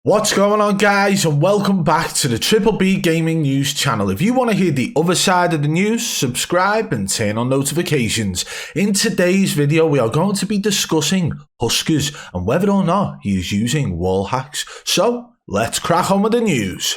What's going on, guys, and welcome back to the BBB Gaming News channel. If you want to hear the other side of the news, subscribe and turn on notifications. In today's video, we are going to be discussing Huskers and whether or not he is using wall hacks. So, let's crack on with the news.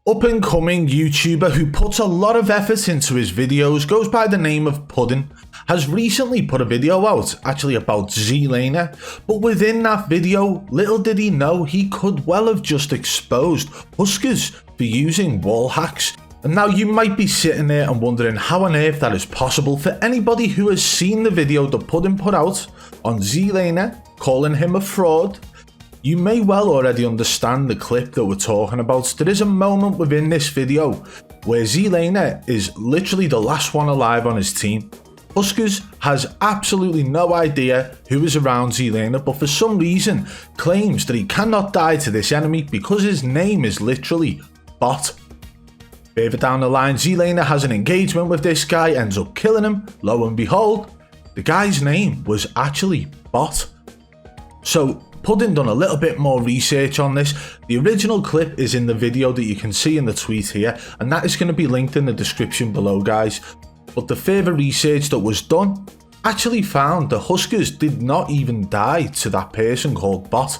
Up-and-coming YouTuber who puts a lot of effort into his videos, goes by the name of Puddin, has recently put a video out actually about Z-Laner, but within that video, little did he know he could well have just exposed Huskers for using wall hacks. And now you might be sitting there and wondering how on earth that is possible. For anybody who has seen the video that Puddin put out on Z-Laner, calling him a fraud, you may well already understand the clip that we're talking about. There is a moment within this video where Z-Laner is literally the last one alive on his team. Huskers has absolutely no idea who is around Z-Laner, but for some reason claims that he cannot die to this enemy because his name is literally Bot. Further down the line, Z-Laner has an engagement with this guy, ends up killing him. Lo and behold, the guy's name was actually Bot. So Puddin done a little bit more research on this. The original clip is in the video that you can see in the tweet here, and that is going to be linked in the description below, guys. But the further research that was done actually found the Huskers did not even die to that person called Bot.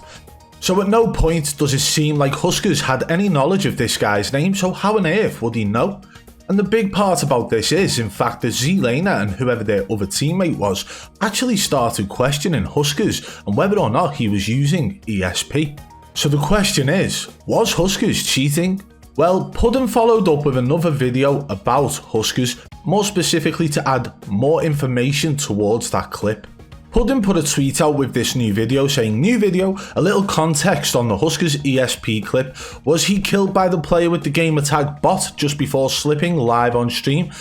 So at no point does it seem like Huskers had any knowledge of this guy's name, so how on earth would he know? And the big part about this is, in fact, that Z-Laner and whoever their other teammate was actually started questioning Huskers and whether or not he was using ESP. So the question is, was Huskers cheating? Well, Puddin followed up with another video about Huskers, more specifically to add more information towards that clip. Puddin put a tweet out with this new video saying, new video, a little context on the Huskers ESP clip. Was he killed by the player with the gamer tag Bot just before slipping live on stream?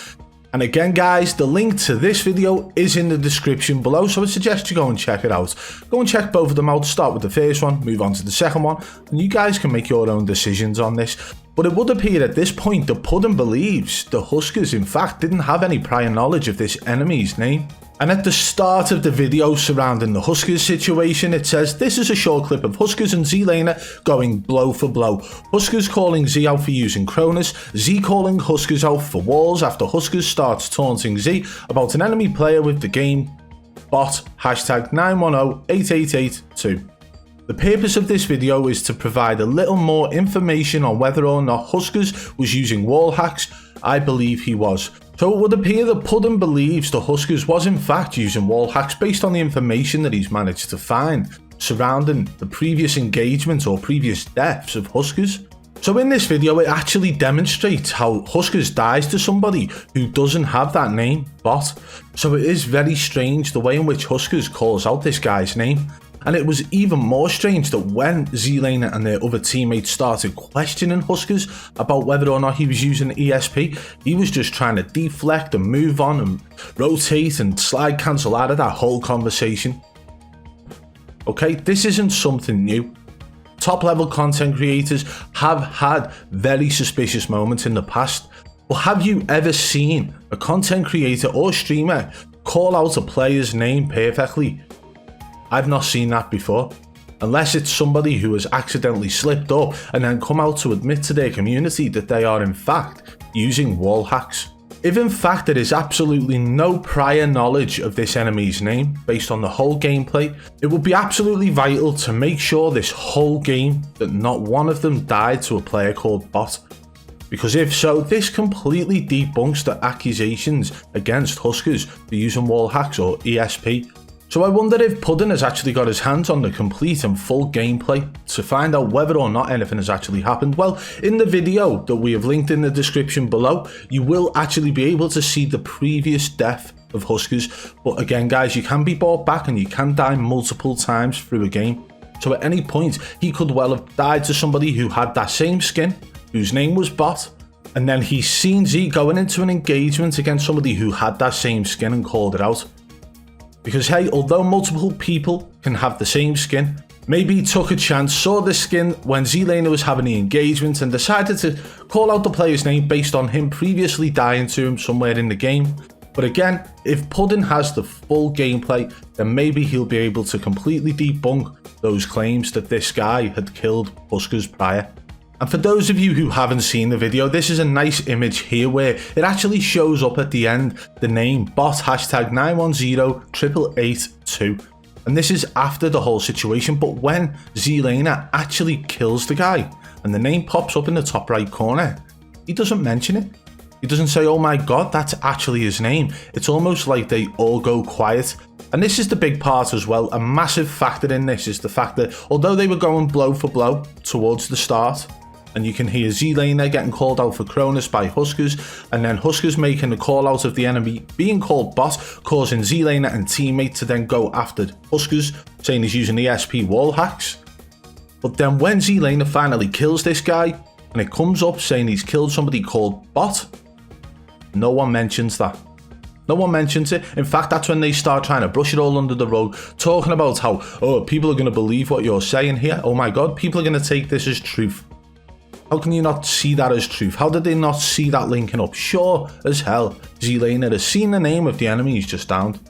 And again, guys, the link to this video is in the description below, so I suggest you go and check it out. Go and check both of them out, start with the first one, move on to the second one, and you guys can make your own decisions on this. But it would appear at this point that Puddin believes the Huskers in fact didn't have any prior knowledge of this enemy's name. And at the start of the video surrounding the Huskers situation, it says, this is a short clip of Huskers and Z-Laner going blow for blow. Huskers calling Z out for using Cronus, Z calling Huskers out for walls after Huskers starts taunting Z about an enemy player with the game Bot, hashtag 91088882. The purpose of this video is to provide a little more information on whether or not Huskers was using wall hacks. I believe he was. So it would appear that Puddin believes the Huskers was in fact using wall hacks based on the information that he's managed to find surrounding the previous engagement or previous deaths of Huskers. So in this video, it actually demonstrates how Huskers dies to somebody who doesn't have that name, Bot. So it is very strange the way in which Huskers calls out this guy's name. And it was even more strange that when Z-Laner and their other teammates started questioning Huskers about whether or not he was using ESP, he was just trying to deflect and move on and rotate and slide cancel out of that whole conversation. Okay, this isn't something new. Top level content creators have had very suspicious moments in the past, but have you ever seen a content creator or streamer call out a player's name perfectly? I've not seen that before, unless it's somebody who has accidentally slipped up and then come out to admit to their community that they are in fact using wall hacks. If in fact there is absolutely no prior knowledge of this enemy's name based on the whole gameplay, it would be absolutely vital to make sure this whole game that not one of them died to a player called Bot. Because if so, this completely debunks the accusations against Huskers for using wall hacks or ESP. So I wonder if Puddin has actually got his hands on the complete and full gameplay to find out whether or not anything has actually happened. Well, in the video that we have linked in the description below, you will actually be able to see the previous death of Huskers. But again, guys, you can be brought back and you can die multiple times through a game. So at any point, he could well have died to somebody who had that same skin, whose name was Bot, and then he's seen Z going into an engagement against somebody who had that same skin and called it out. Because hey, although multiple people can have the same skin, Maybe he took a chance, saw the skin when Zelena was having the engagement and decided to call out the player's name based on him previously dying to him somewhere in the game. But again, if Puddin has the full gameplay, then maybe he'll be able to completely debunk those claims that this guy had killed Huskers prior. And for those of you who haven't seen the video, this is a nice image here where it actually shows up at the end the name bot hashtag 910882. And this is after the whole situation, but when Zelena actually kills the guy and the name pops up in the top right corner, he doesn't mention it. He doesn't say, oh my god, that's actually his name. It's almost like they all go quiet. And this is the big part as well. A massive factor in this is the fact that although they were going blow for blow towards the start, and you can hear Zelena getting called out for Cronus by Huskers, and then Huskers making the call out of the enemy being called bot, causing Zelena and teammate to then go after Huskers, saying he's using ESP WALLHACKS. But then when Zelena finally kills this guy, and it comes up saying he's killed somebody called bot, no one mentions that. No one mentions it. In fact, that's when they start trying to brush it all under the rug, talking about how, oh, people are going to believe what you're saying here. Oh my god, people are going to take this as truth. How can you not see that as truth? How did they not see that linking up? Sure as hell, Zelena has seen the name of the enemy he's just downed.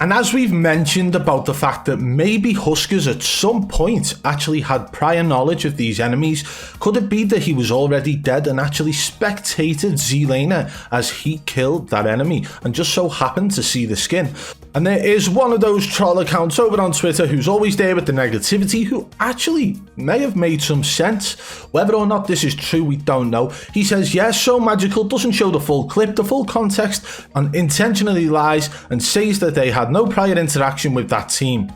And as we've mentioned about the fact that maybe Huskers at some point actually had prior knowledge of these enemies, could it be that he was already dead and actually spectated Zelena as he killed that enemy and just so happened to see the skin? And there is one of those troll accounts over on Twitter who's always there with the negativity, who actually may have made some sense. Whether or not this is true, we don't know. He says, yes, So Magical doesn't show the full clip, the full context, and intentionally lies and says that they had no prior interaction with that team.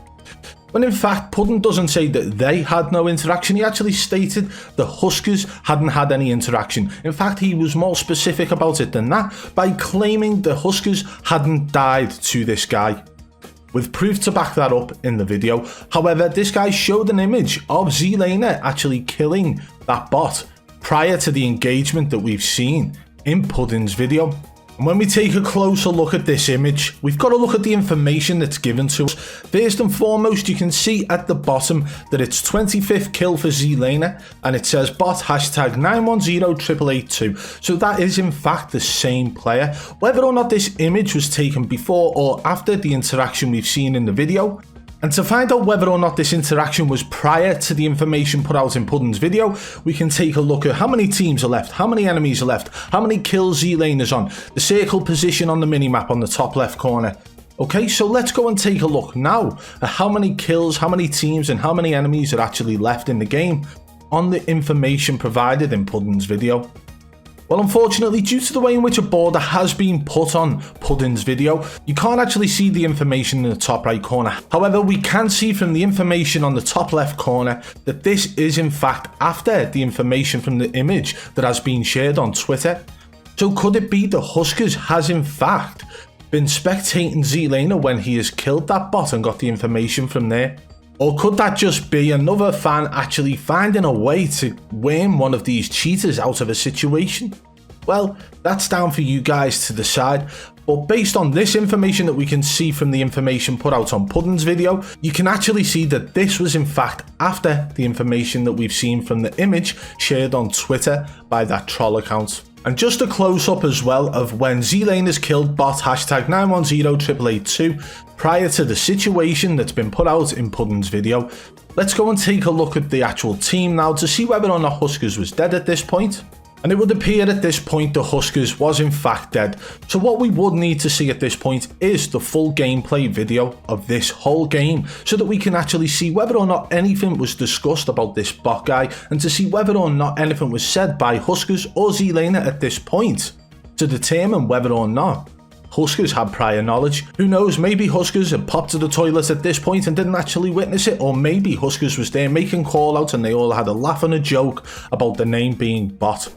When in fact, Puddin doesn't say that they had no interaction. He actually stated the Huskers hadn't had any interaction. In fact, he was more specific about it than that by claiming the Huskers hadn't died to this guy, with proof to back that up in the video. However, this guy showed an image of Zelena actually killing that bot prior to the engagement that we've seen in Puddin's video. And when we take a closer look at this image, we've got to look at the information that's given to us. First and foremost, you can see at the bottom that it's 25th kill for Zelena, and it says bot hashtag 910882. So that is in fact the same player. Whether or not this image was taken before or after the interaction we've seen in the video, and to find out whether or not this interaction was prior to the information put out in Puddin's video, we can take a look at how many teams are left, how many enemies are left, how many kills Zelena's on, the circle position on the minimap on the top left corner. Okay, so let's go and take a look now at how many kills, how many teams and how many enemies are actually left in the game on the information provided in Puddin's video. Well, unfortunately, due to the way in which a border has been put on Puddin's video, you can't actually see the information in the top right corner. However, we can see from the information on the top left corner that this is in fact after the information from the image that has been shared on Twitter. So could it be the Huskers has in fact been spectating Zelena when he has killed that bot and got the information from there? Or could that just be another fan actually finding a way to worm one of these cheaters out of a situation? Well, that's down for you guys to decide. But based on this information that we can see from the information put out on Puddin's video, you can actually see that this was in fact after the information that we've seen from the image shared on Twitter by that troll account. And just a close up as well of when Zelena's killed bot hashtag 910882 prior to the situation that's been put out in Puddin's video. Let's go and take a look at the actual team now to see whether or not Huskers was dead at this point. And it would appear at this point the Huskers was in fact dead. So what we would need to see at this point is the full gameplay video of this whole game so that we can actually see whether or not anything was discussed about this bot guy and to see whether or not anything was said by Huskers or Zelena at this point to determine whether or not Huskers had prior knowledge. Who knows, maybe Huskers had popped to the toilet at this point and didn't actually witness it, or maybe Huskers was there making call outs and they all had a laugh and a joke about the name being bot.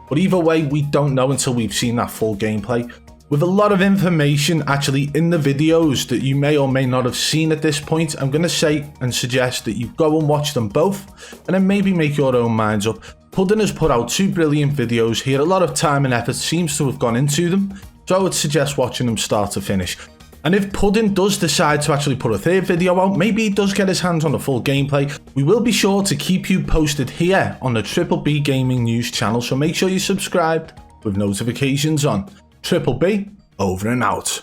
But either way, we don't know until we've seen that full gameplay. With a lot of information actually in the videos that you may or may not have seen at this point, I'm going to say and suggest that you go and watch them both and then maybe make your own minds up. Puddin has put out 2 brilliant videos here. A lot of time and effort seems to have gone into them, so I would suggest watching them start to finish. And if Puddin does decide to actually put a third video out, maybe he does get his hands on the full gameplay, we will be sure to keep you posted here on the BBB Gaming News channel, so make sure you're subscribed with notifications on. BBB, over and out.